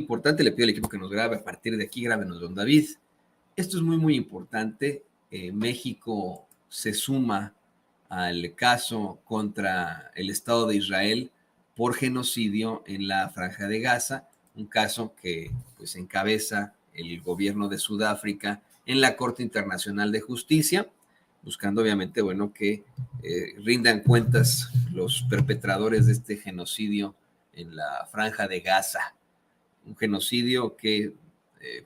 importante. Le pido al equipo que nos grabe a partir de aquí, grábenos, don David. Esto es muy, muy importante. México se suma al caso contra el Estado de Israel por genocidio en la Franja de Gaza, un caso que pues encabeza el gobierno de Sudáfrica en la Corte Internacional de Justicia, buscando obviamente, bueno, que rindan cuentas los perpetradores de este genocidio en la Franja de Gaza. Un genocidio que,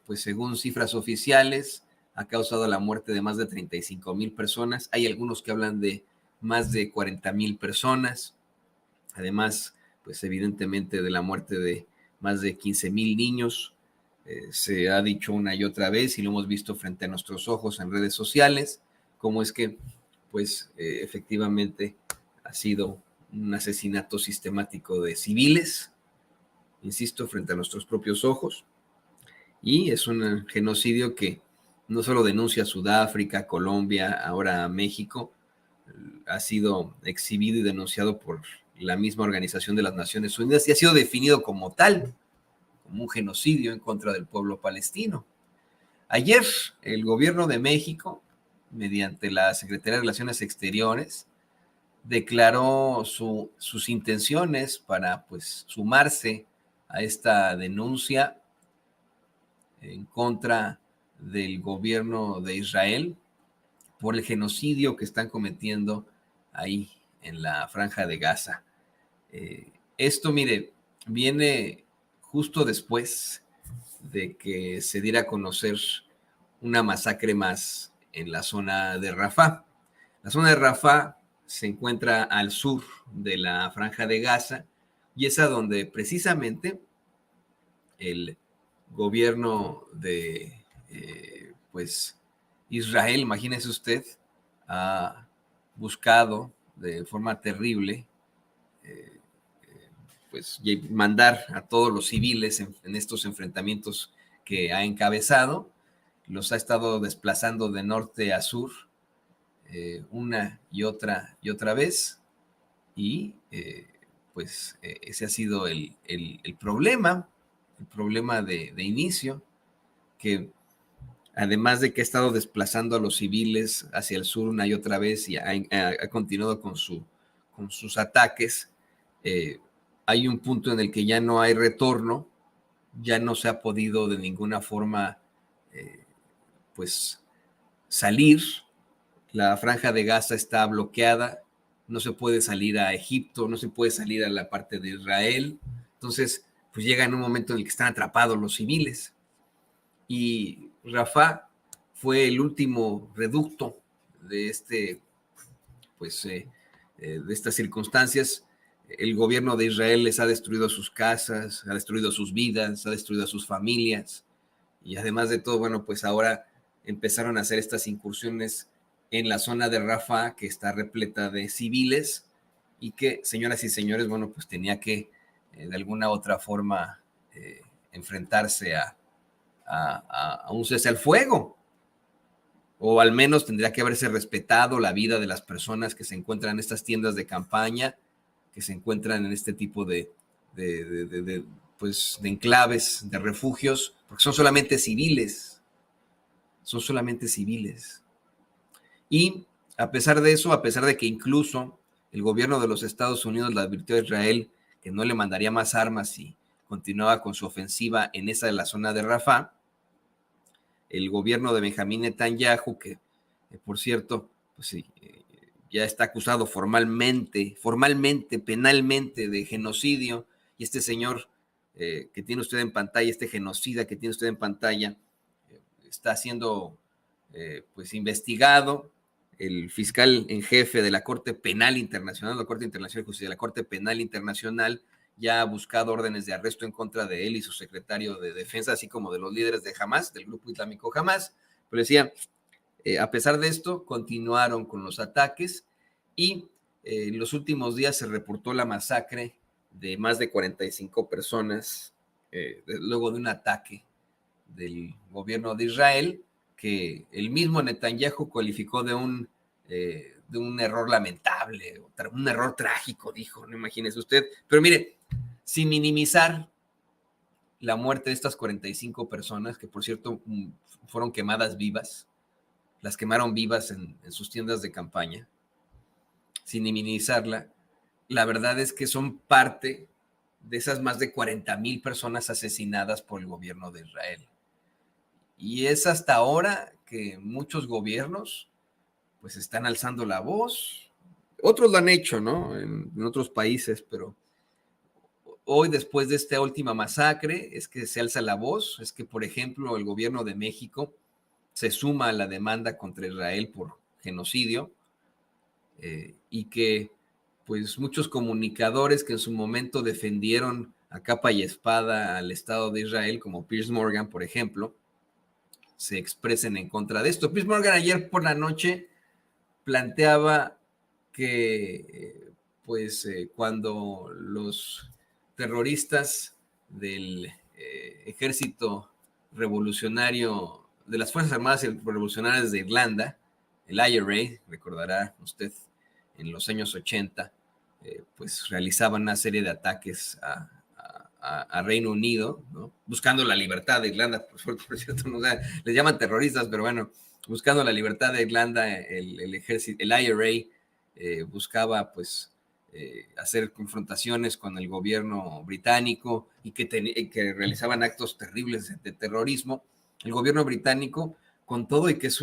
pues según cifras oficiales, ha causado la muerte de más de 35,000 personas. Hay algunos que hablan de más de 40,000 personas. Además, pues evidentemente de la muerte de más de 15,000 niños. Se ha dicho una y otra vez y lo hemos visto frente a nuestros ojos en redes sociales, cómo es que, pues efectivamente ha sido un asesinato sistemático de civiles, insisto, frente a nuestros propios ojos. Y es un genocidio que no solo denuncia a Sudáfrica, Colombia, ahora a México, ha sido exhibido y denunciado por la misma Organización de las Naciones Unidas y ha sido definido como tal, como un genocidio en contra del pueblo palestino. Ayer, el gobierno de México, mediante la Secretaría de Relaciones Exteriores, declaró sus intenciones para, pues, sumarse a esta denuncia en contra del gobierno de Israel por el genocidio que están cometiendo ahí en la Franja de Gaza. Esto, mire, viene justo después de que se diera a conocer una masacre más en la zona de Rafah. La zona de Rafah se encuentra al sur de la Franja de Gaza y es a donde precisamente el gobierno de pues Israel, imagínese usted, ha buscado de forma terrible pues mandar a todos los civiles en estos enfrentamientos que ha encabezado, los ha estado desplazando de norte a sur una y otra vez, y pues ese ha sido el problema de inicio, que además de que ha estado desplazando a los civiles hacia el sur una y otra vez y ha continuado con sus ataques, hay un punto en el que ya no hay retorno, ya no se ha podido de ninguna forma pues salir. La Franja de Gaza está bloqueada, no se puede salir a Egipto, no se puede salir a la parte de Israel. Entonces, pues llega en un momento en el que están atrapados los civiles. Y Rafah fue el último reducto de de estas circunstancias. El gobierno de Israel les ha destruido sus casas, ha destruido sus vidas, ha destruido a sus familias. Y además de todo, bueno, pues ahora empezaron a hacer estas incursiones en la zona de Rafah, que está repleta de civiles y que, señoras y señores, bueno, pues tenía que de alguna otra forma enfrentarse a un cese al fuego, o al menos tendría que haberse respetado la vida de las personas que se encuentran en estas tiendas de campaña, que se encuentran en este tipo pues, de enclaves, de refugios, porque son solamente civiles, Y a pesar de eso, a pesar de que incluso el gobierno de los Estados Unidos le advirtió a Israel que no le mandaría más armas si continuaba con su ofensiva en esa de la zona de Rafah, el gobierno de Benjamín Netanyahu, que por cierto, pues sí, ya está acusado formalmente, penalmente de genocidio, y este señor que tiene usted en pantalla, este genocida que tiene usted en pantalla, está siendo pues investigado. El fiscal en jefe de la Corte Penal Internacional, la Corte Internacional de Justicia, la Corte Penal Internacional, ya ha buscado órdenes de arresto en contra de él y su secretario de Defensa, así como de los líderes de Hamas, del grupo islámico Hamas. Pero decía, a pesar de esto, continuaron con los ataques y en los últimos días se reportó la masacre de más de 45 personas luego de un ataque del gobierno de Israel, que el mismo Netanyahu calificó de un error lamentable, un error trágico, dijo, no imagínese usted. Pero mire, sin minimizar la muerte de estas 45 personas, que por cierto fueron quemadas vivas, las quemaron vivas en sus tiendas de campaña, sin minimizarla, la verdad es que son parte de esas más de 40,000 personas asesinadas por el gobierno de Israel. Y es hasta ahora que muchos gobiernos pues están alzando la voz. Otros lo han hecho, ¿no? En otros países, pero hoy, después de esta última masacre, es que se alza la voz. Es que, por ejemplo, el gobierno de México se suma a la demanda contra Israel por genocidio, y que pues muchos comunicadores que en su momento defendieron a capa y espada al Estado de Israel, como Piers Morgan, por ejemplo, se expresen en contra de esto. Piers Morgan ayer por la noche planteaba que cuando los terroristas del ejército revolucionario, de las Fuerzas Armadas Revolucionarias de Irlanda, el IRA, recordará usted, en los años 80, pues realizaban una serie de ataques a Reino Unido, ¿no? Buscando la libertad de Irlanda, por cierto, ¿no? O sea, les llaman terroristas, pero bueno, buscando la libertad de Irlanda, el ejército, el IRA, buscaba pues hacer confrontaciones con el gobierno británico y que realizaban actos terribles de terrorismo. El gobierno británico, con todo y que es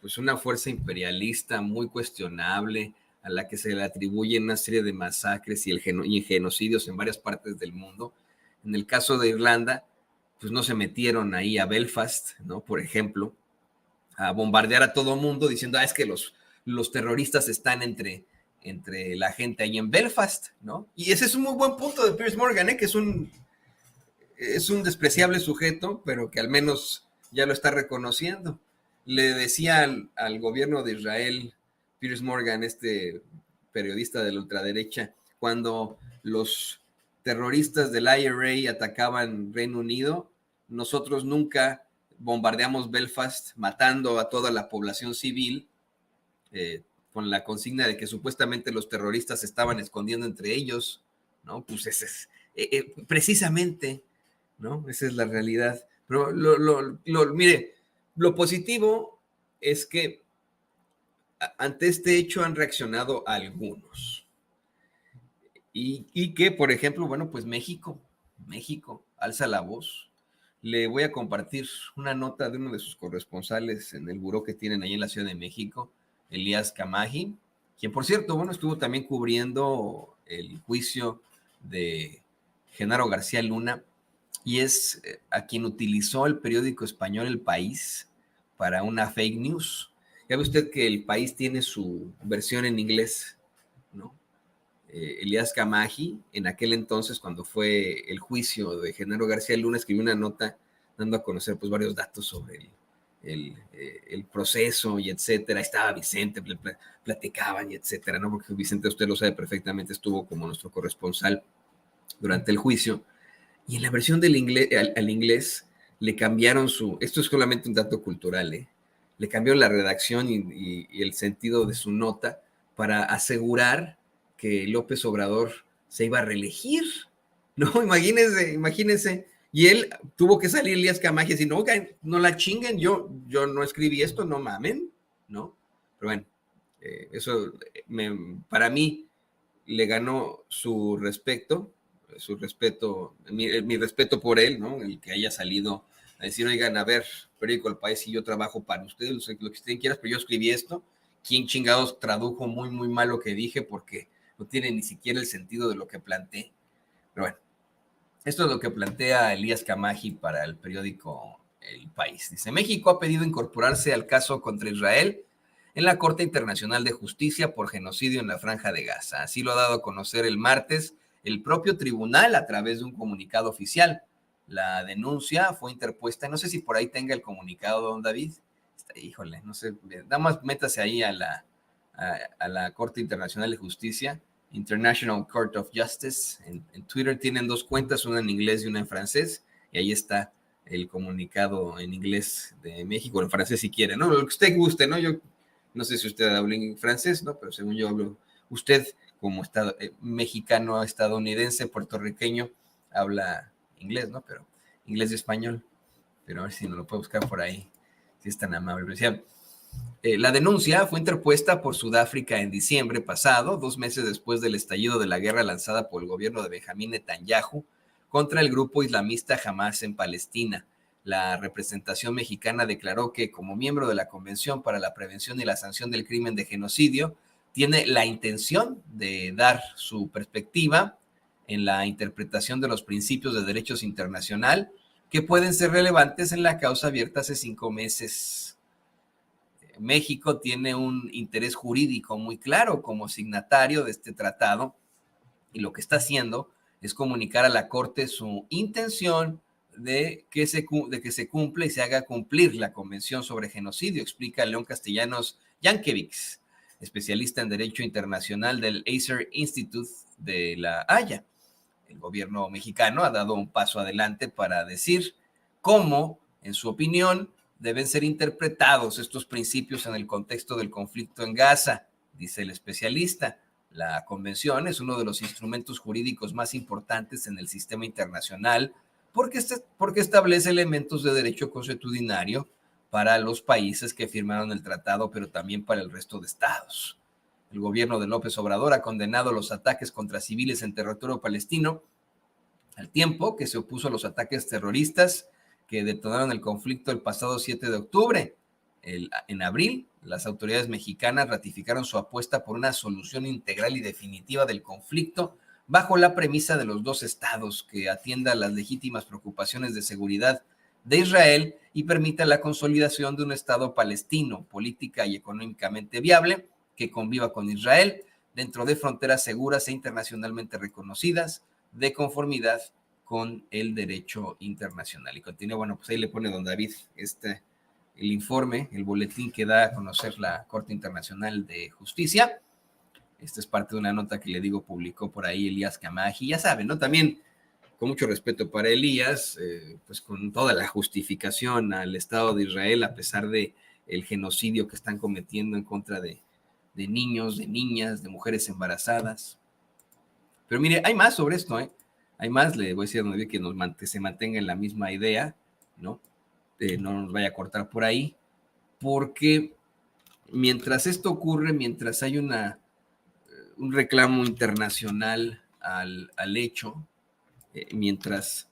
pues una fuerza imperialista muy cuestionable, a la que se le atribuyen una serie de masacres y genocidios en varias partes del mundo. En el caso de Irlanda, pues no se metieron ahí a Belfast, ¿no? Por ejemplo, a bombardear a todo mundo diciendo, es que los terroristas están entre la gente ahí en Belfast, ¿no? Y ese es un muy buen punto de Piers Morgan, que es un despreciable sujeto, pero que al menos ya lo está reconociendo. Le decía al gobierno de Israel, Piers Morgan, este periodista de la ultraderecha, cuando los terroristas del IRA atacaban Reino Unido, nosotros nunca bombardeamos Belfast matando a toda la población civil, con la consigna de que supuestamente los terroristas se estaban escondiendo entre ellos, ¿no? Pues ese es precisamente, ¿no? Esa es la realidad. Pero mire, lo positivo es que ante este hecho han reaccionado algunos. Y que, por ejemplo, bueno, pues México alza la voz. Le voy a compartir una nota de uno de sus corresponsales en el buró que tienen ahí en la Ciudad de México, Elías Camaji, quien, por cierto, bueno, estuvo también cubriendo el juicio de Genaro García Luna, y es a quien utilizó el periódico español El País para una fake news. Ya ve usted que El País tiene su versión en inglés, ¿no? Elías Camaji, en aquel entonces, cuando fue el juicio de Genaro García Luna, escribió una nota dando a conocer pues varios datos sobre el proceso y etcétera. Ahí estaba Vicente, platicaban y etcétera, ¿no? Porque Vicente, usted lo sabe perfectamente, estuvo como nuestro corresponsal durante el juicio. Y en la versión del inglés, al inglés le cambiaron esto es solamente un dato cultural, le cambiaron la redacción y el sentido de su nota para asegurar que López Obrador se iba a reelegir, ¿no? Imagínense. Y él tuvo que salir Elías Camaji y decir, no, no la chinguen, yo no escribí esto, no mamen, ¿no? Pero bueno, eso para mí le ganó su respeto, mi respeto por él, ¿no? El que haya salido a decir, oigan, a ver, periódico El País, y yo trabajo para ustedes, lo que ustedes quieran, pero yo escribí esto. ¿Quién chingados tradujo muy, muy mal lo que dije? Porque no tiene ni siquiera el sentido de lo que planteé. Pero bueno, esto es lo que plantea Elías Camaji para el periódico El País. Dice, México ha pedido incorporarse al caso contra Israel en la Corte Internacional de Justicia por genocidio en la Franja de Gaza. Así lo ha dado a conocer el martes el propio tribunal a través de un comunicado oficial. La denuncia fue interpuesta, no sé si por ahí tenga el comunicado, don David. Híjole, no sé, nada más métase ahí a la Corte Internacional de Justicia, International Court of Justice. En Twitter tienen dos cuentas, una en inglés y una en francés, y ahí está el comunicado en inglés de México, o en francés si quiere, ¿no? Lo que usted guste, ¿no? Yo no sé si usted habla en francés, ¿no? Pero según yo hablo, usted como mexicano, estadounidense, puertorriqueño, habla inglés, ¿no? Pero inglés y español. Pero a ver si nos lo puede buscar por ahí, si es tan amable. Decía, la denuncia fue interpuesta por Sudáfrica en diciembre pasado, 2 meses después del estallido de la guerra lanzada por el gobierno de Benjamín Netanyahu contra el grupo islamista Hamas en Palestina. La representación mexicana declaró que, como miembro de la Convención para la Prevención y la Sanción del Crimen de Genocidio, tiene la intención de dar su perspectiva en la interpretación de los principios de derechos internacional que pueden ser relevantes en la causa abierta hace 5 meses. México tiene un interés jurídico muy claro como signatario de este tratado y lo que está haciendo es comunicar a la Corte su intención de que se cumpla y se haga cumplir la Convención sobre Genocidio, explica León Castellanos Yankevics, especialista en Derecho Internacional del Acer Institute de La Haya. El gobierno mexicano ha dado un paso adelante para decir cómo, en su opinión, deben ser interpretados estos principios en el contexto del conflicto en Gaza, dice el especialista. La convención es uno de los instrumentos jurídicos más importantes en el sistema internacional porque establece elementos de derecho consuetudinario para los países que firmaron el tratado, pero también para el resto de estados. El gobierno de López Obrador ha condenado los ataques contra civiles en territorio palestino, al tiempo que se opuso a los ataques terroristas que detonaron el conflicto el pasado 7 de octubre. En abril, las autoridades mexicanas ratificaron su apuesta por una solución integral y definitiva del conflicto bajo la premisa de los 2 estados que atienda las legítimas preocupaciones de seguridad de Israel y permita la consolidación de un estado palestino política y económicamente viable que conviva con Israel dentro de fronteras seguras e internacionalmente reconocidas de conformidad con el derecho internacional. Y continúa, bueno, pues ahí le pone don David el informe, el boletín que da a conocer la Corte Internacional de Justicia. Esta es parte de una nota que le digo publicó por ahí Elías Camaji, ya saben, ¿no? También con mucho respeto para Elías, pues con toda la justificación al Estado de Israel a pesar de el genocidio que están cometiendo en contra de niños, de niñas, de mujeres embarazadas. Pero mire, hay más sobre esto, ¿eh? Hay más, le voy a decir a don David que se mantenga en la misma idea, ¿no? No nos vaya a cortar por ahí, porque mientras esto ocurre, mientras hay un reclamo internacional al hecho, mientras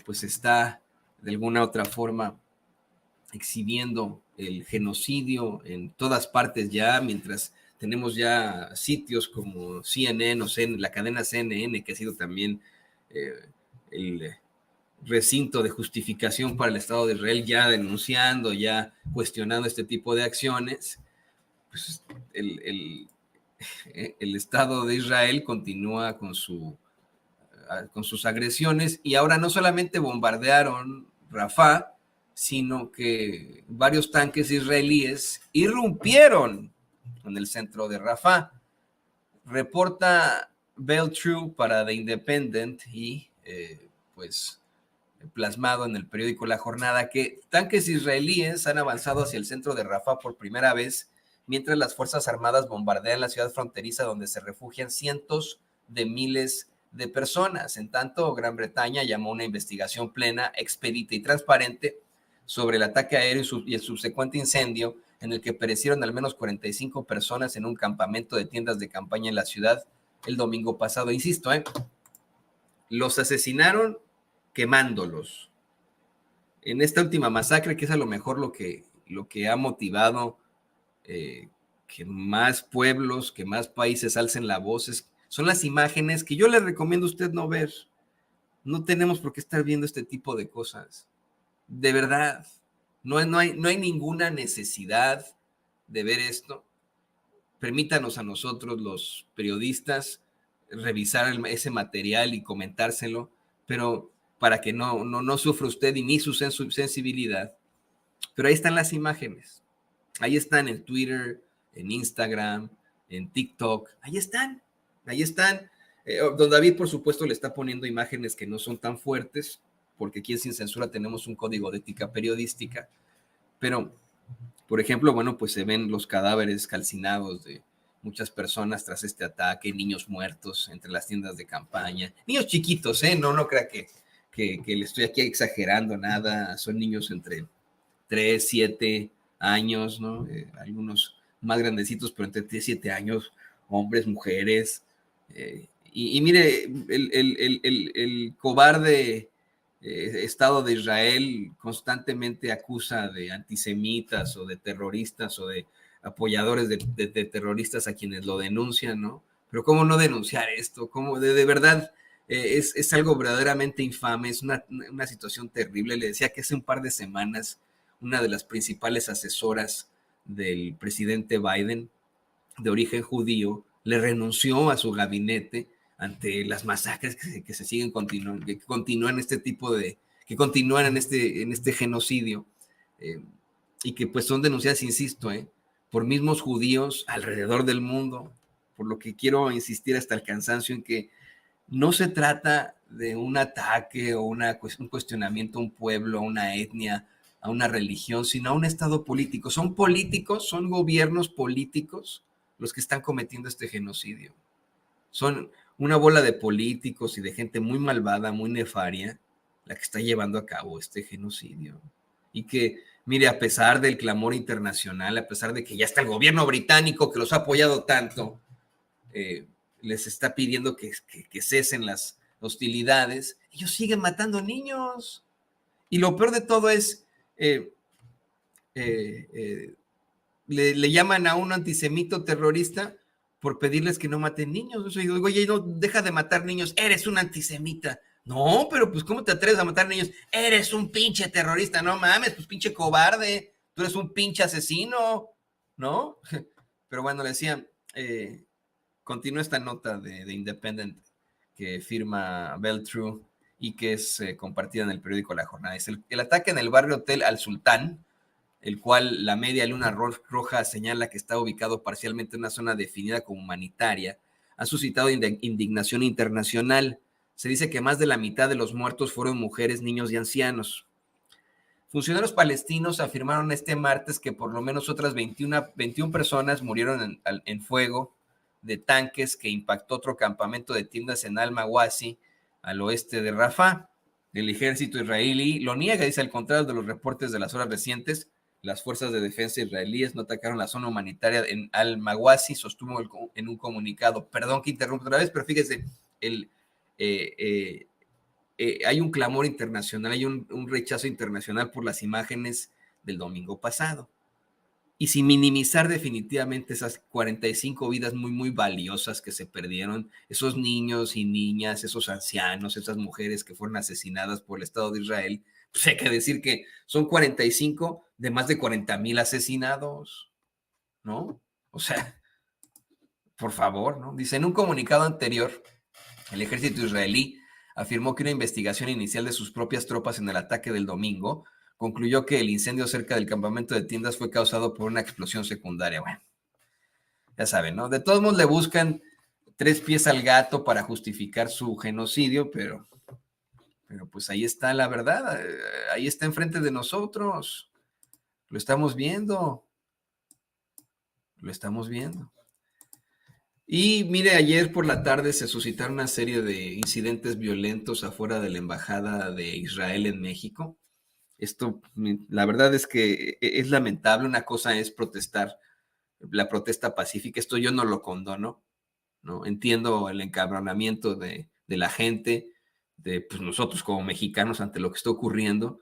pues está de alguna otra forma exhibiendo el genocidio en todas partes ya, mientras tenemos ya sitios como CNN o la cadena CNN, que ha sido también el recinto de justificación para el Estado de Israel, ya denunciando, ya cuestionando este tipo de acciones, pues el Estado de Israel continúa con sus agresiones y ahora no solamente bombardearon Rafah, sino que varios tanques israelíes irrumpieron en el centro de Rafah. Reporta Bell True para The Independent y pues plasmado en el periódico La Jornada que tanques israelíes han avanzado hacia el centro de Rafah por primera vez mientras las Fuerzas Armadas bombardean la ciudad fronteriza donde se refugian cientos de miles de personas. En tanto, Gran Bretaña llamó a una investigación plena, expedita y transparente sobre el ataque aéreo y el subsecuente incendio en el que perecieron al menos 45 personas en un campamento de tiendas de campaña en la ciudad el domingo pasado. Insisto, los asesinaron quemándolos. En esta última masacre, que es a lo mejor lo que ha motivado que más pueblos, que más países alcen la voz, son las imágenes que yo le recomiendo a usted no ver. No tenemos por qué estar viendo este tipo de cosas. De verdad, no hay ninguna necesidad de ver esto. Permítanos a nosotros, los periodistas, revisar ese material y comentárselo, pero para que no sufra usted y ni su sensibilidad. Pero ahí están las imágenes. Ahí están en Twitter, en Instagram, en TikTok. Ahí están. Don David, por supuesto, le está poniendo imágenes que no son tan fuertes, porque aquí en Sin Censura tenemos un código de ética periodística. Pero, por ejemplo, bueno, pues se ven los cadáveres calcinados de muchas personas tras este ataque, niños muertos entre las tiendas de campaña, niños chiquitos, no crea que que le estoy aquí exagerando nada, son niños entre 3, 7 años, ¿no? Algunos más grandecitos, pero entre 3 y 7 años, hombres, mujeres. Y mire, el cobarde Estado de Israel constantemente acusa de antisemitas o de terroristas o de apoyadores de terroristas a quienes lo denuncian, ¿no? Pero ¿cómo no denunciar esto? ¿Cómo de verdad? Es algo verdaderamente infame, es una situación terrible. Le decía que hace un par de semanas una de las principales asesoras del presidente Biden, de origen judío, le renunció a su gabinete ante las masacres que se siguen continuando, que continúan este tipo de, que continúan en este genocidio, eh, y que pues son denunciadas, insisto, por mismos judíos alrededor del mundo, por lo que quiero insistir hasta el cansancio en que no se trata de un ataque o un cuestionamiento a un pueblo, a una etnia, a una religión, sino a un estado político. Son políticos, son gobiernos políticos los que están cometiendo este genocidio. Son una bola de políticos y de gente muy malvada, muy nefaria, la que está llevando a cabo este genocidio. Y que, mire, a pesar del clamor internacional, a pesar de que ya está el gobierno británico que los ha apoyado tanto, eh, les está pidiendo que cesen las hostilidades, ellos siguen matando niños. Y lo peor de todo es, eh, eh, eh, le llaman a un antisemito terrorista por pedirles que no maten niños. O sea, digo, oye, no, deja de matar niños, eres un antisemita. No, pero pues, ¿cómo te atreves a matar niños? Eres un pinche terrorista, no mames, pues pinche cobarde, tú eres un pinche asesino, ¿no? Pero bueno, le decía, continúa esta nota de Independent que firma Beltrue y que es compartida en el periódico La Jornada. Es el ataque en el barrio Hotel Al Sultán, el cual la Media Luna Roja señala que está ubicado parcialmente en una zona definida como humanitaria, ha suscitado indignación internacional. Se dice que más de la mitad de los muertos fueron mujeres, niños y ancianos. Funcionarios palestinos afirmaron este martes que por lo menos otras 21 personas murieron en fuego de tanques que impactó otro campamento de tiendas en Al-Mawasi, al oeste de Rafah. El ejército israelí lo niega, dice, al contrario de los reportes de las horas recientes. Las fuerzas de defensa israelíes no atacaron la zona humanitaria en Al-Mawasi, sostuvo en un comunicado. Perdón que interrumpa otra vez, pero fíjese, hay un clamor internacional, hay un rechazo internacional por las imágenes del domingo pasado. Y sin minimizar definitivamente esas 45 vidas muy, muy valiosas que se perdieron, esos niños y niñas, esos ancianos, esas mujeres que fueron asesinadas por el Estado de Israel, pues hay que decir que son 45 de más de 40,000 asesinados, ¿no? O sea, por favor, ¿no? Dice, en un comunicado anterior, el ejército israelí afirmó que una investigación inicial de sus propias tropas en el ataque del domingo concluyó que el incendio cerca del campamento de tiendas fue causado por una explosión secundaria. Bueno, ya saben, ¿no? De todos modos le buscan 3 pies al gato para justificar su genocidio, pero pues ahí está la verdad, ahí está enfrente de nosotros, lo estamos viendo, lo estamos viendo. Y mire, ayer por la tarde se suscitaron una serie de incidentes violentos afuera de la Embajada de Israel en México. Esto, la verdad es que es lamentable. Una cosa es protestar, la protesta pacífica. Esto yo no lo condono, ¿no? Entiendo el encabronamiento de la gente, de pues, nosotros como mexicanos ante lo que está ocurriendo,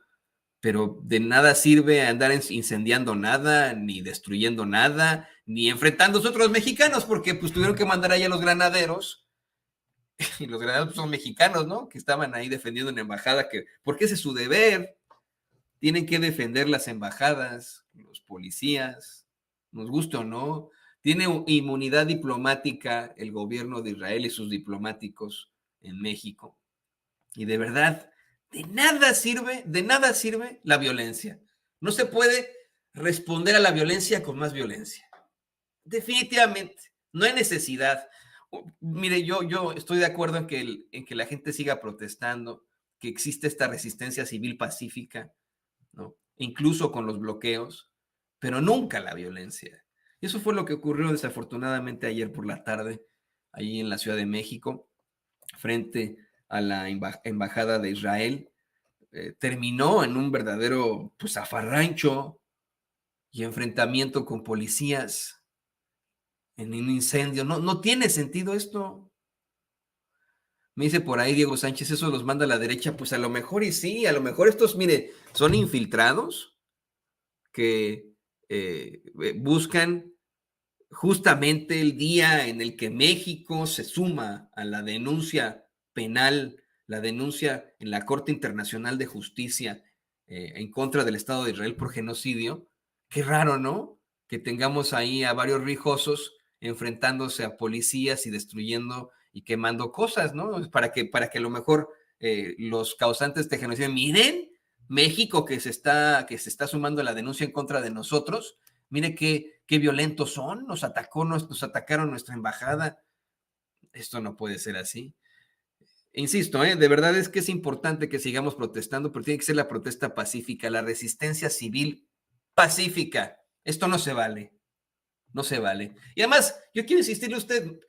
pero de nada sirve andar incendiando nada, ni destruyendo nada, ni enfrentando a otros mexicanos, porque pues tuvieron que mandar allá a los granaderos, y los granaderos son mexicanos, ¿no? Que estaban ahí defendiendo una embajada, porque ese es su deber, tienen que defender las embajadas, los policías, nos gusta o no, tiene inmunidad diplomática el gobierno de Israel y sus diplomáticos en México, y de verdad, de nada sirve la violencia. No se puede responder a la violencia con más violencia. Definitivamente, no hay necesidad. Mire, yo estoy de acuerdo en que la gente siga protestando, que existe esta resistencia civil pacífica, ¿no? Incluso con los bloqueos, pero nunca la violencia. Y eso fue lo que ocurrió desafortunadamente ayer por la tarde, ahí en la Ciudad de México, frente a la embajada de Israel. Terminó en un verdadero pues zafarrancho y enfrentamiento con policías en un incendio. No tiene sentido esto. Me dice por ahí Diego Sánchez, eso los manda a la derecha. Pues a lo mejor y sí, a lo mejor estos, mire, son infiltrados que buscan justamente el día en el que México se suma a la denuncia penal, la denuncia en la Corte Internacional de Justicia en contra del Estado de Israel por genocidio. Qué raro, ¿no? Que tengamos ahí a varios rijosos enfrentándose a policías y destruyendo y quemando cosas, ¿no? Para que a lo mejor los causantes de genocidio miren México que se está sumando a la denuncia en contra de nosotros. Mire qué violentos son, nos atacaron nuestra embajada. Esto no puede ser así. Insisto, de verdad es que es importante que sigamos protestando, pero tiene que ser la protesta pacífica, la resistencia civil pacífica. Esto no se vale, no se vale. Y además, yo quiero insistirle a usted,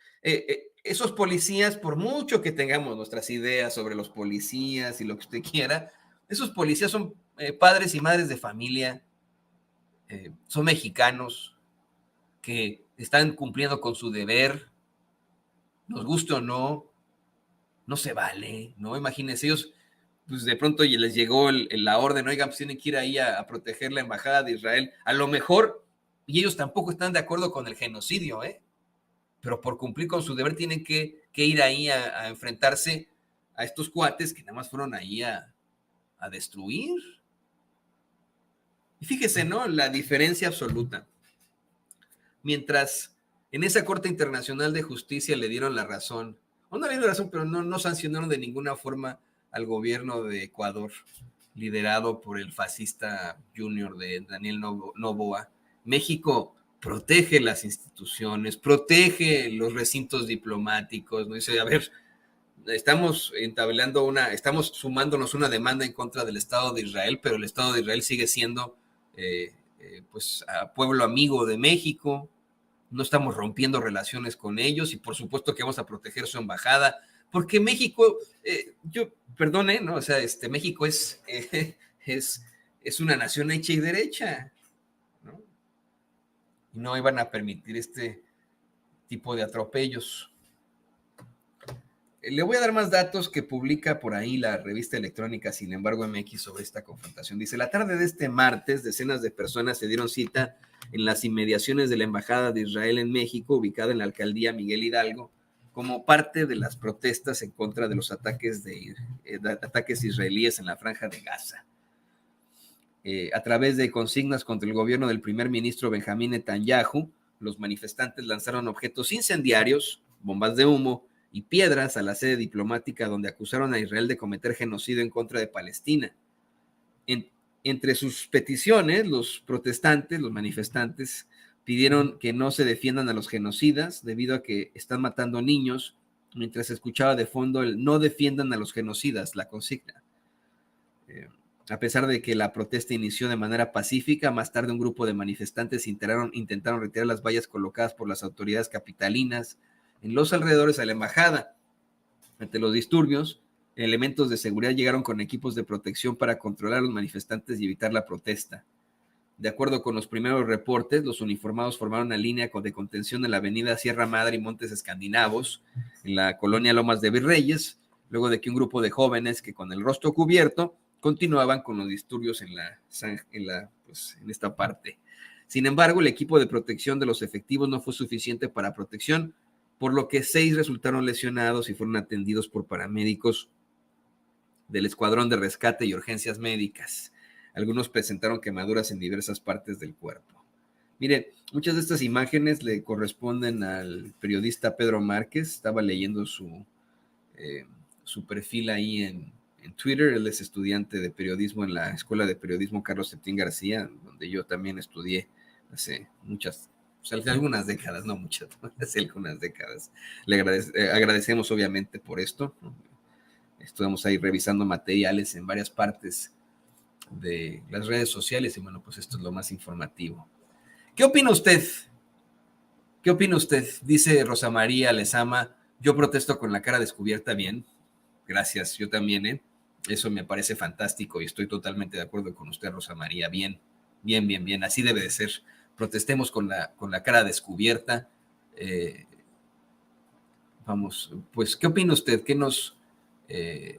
esos policías, por mucho que tengamos nuestras ideas sobre los policías y lo que usted quiera, esos policías son padres y madres de familia, son mexicanos, que están cumpliendo con su deber, nos guste o no, no se vale, ¿no? Imagínense, ellos, pues de pronto les llegó la orden, oigan, pues tienen que ir ahí a proteger la embajada de Israel, a lo mejor, y ellos tampoco están de acuerdo con el genocidio, pero por cumplir con su deber tienen que ir ahí a enfrentarse a estos cuates que nada más fueron ahí a destruir. Y fíjese, ¿no? La diferencia absoluta. Mientras en esa Corte Internacional de Justicia le dieron la razón, o no le dieron la razón, pero no sancionaron de ninguna forma al gobierno de Ecuador, liderado por el fascista junior de Daniel Noboa. México protege las instituciones, protege los recintos diplomáticos, ¿no? Dice, a ver, estamos sumándonos una demanda en contra del Estado de Israel, pero el Estado de Israel sigue siendo pues pueblo amigo de México, no estamos rompiendo relaciones con ellos y por supuesto que vamos a proteger su embajada, porque México, perdone, ¿no? O sea, México es una nación hecha y derecha, ¿no? Y no iban a permitir este tipo de atropellos. Le voy a dar más datos que publica por ahí la revista electrónica Sin embargo MX sobre esta confrontación. Dice, la tarde de este martes, decenas de personas se dieron cita en las inmediaciones de la Embajada de Israel en México, ubicada en la alcaldía Miguel Hidalgo, como parte de las protestas en contra de los ataques israelíes en la Franja de Gaza. A través de consignas contra el gobierno del primer ministro Benjamín Netanyahu, los manifestantes lanzaron objetos incendiarios, bombas de humo y piedras a la sede diplomática, donde acusaron a Israel de cometer genocidio en contra de Palestina. Entre sus peticiones, los manifestantes, pidieron que no se defiendan a los genocidas debido a que están matando niños, mientras se escuchaba de fondo el no defiendan a los genocidas, la consigna. A pesar de que la protesta inició de manera pacífica, más tarde un grupo de manifestantes intentaron retirar las vallas colocadas por las autoridades capitalinas en los alrededores de la embajada. Ante los disturbios, elementos de seguridad llegaron con equipos de protección para controlar a los manifestantes y evitar la protesta. De acuerdo con los primeros reportes, los uniformados formaron una línea de contención en la avenida Sierra Madre y Montes Escandinavos, en la colonia Lomas de Virreyes, luego de que un grupo de jóvenes que con el rostro cubierto continuaban con los disturbios en esta parte. Sin embargo, el equipo de protección de los efectivos no fue suficiente para protección, por lo que 6 resultaron lesionados y fueron atendidos por paramédicos del Escuadrón de Rescate y Urgencias Médicas. Algunos presentaron quemaduras en diversas partes del cuerpo. Mire, muchas de estas imágenes le corresponden al periodista Pedro Márquez. Estaba leyendo su perfil ahí en Twitter. Él es estudiante de periodismo en la Escuela de Periodismo Carlos Septín García, donde yo también estudié hace algunas décadas, no muchas, hace algunas décadas. Le agradecemos obviamente por esto, ¿no? Estuvimos ahí revisando materiales en varias partes de las redes sociales y bueno, pues esto es lo más informativo. ¿Qué opina usted? ¿Qué opina usted? Dice Rosa María Lezama, yo protesto con la cara descubierta. Bien, Gracias, yo también, ¿eh? Eso me parece fantástico y estoy totalmente de acuerdo con usted, Rosa María. Bien, bien, bien, bien. Así debe de ser. Protestemos con la cara descubierta. Eh, Vamos, pues, ¿qué opina usted? ¿Qué nos eh,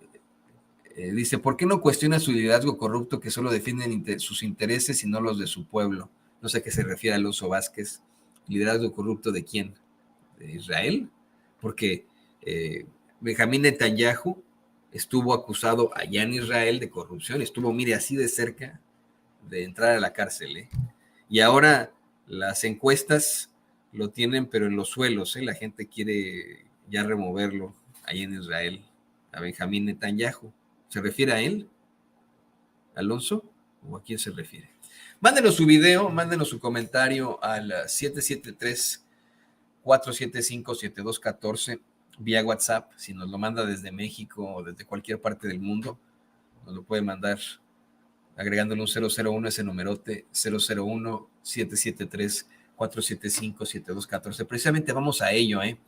dice? ¿Por qué no cuestiona su liderazgo corrupto que solo defienden sus intereses y no los de su pueblo? No sé a qué se refiere Alonso Vázquez. ¿Liderazgo corrupto de quién? ¿De Israel? Porque Benjamín Netanyahu estuvo acusado allá en Israel de corrupción, estuvo, mire, así de cerca de entrar a la cárcel, ¿eh? Y ahora las encuestas lo tienen, pero en los suelos, ¿eh? La gente quiere ya removerlo ahí en Israel, a Benjamín Netanyahu. ¿Se refiere a él, Alonso? ¿O a quién se refiere? Mándenos su video, mándenos su comentario al 773-475-7214 vía WhatsApp. Si nos lo manda desde México o desde cualquier parte del mundo, nos lo puede mandar agregándole un 001 ese numerote 001-773-475-7214. Precisamente vamos a ello, ¿eh?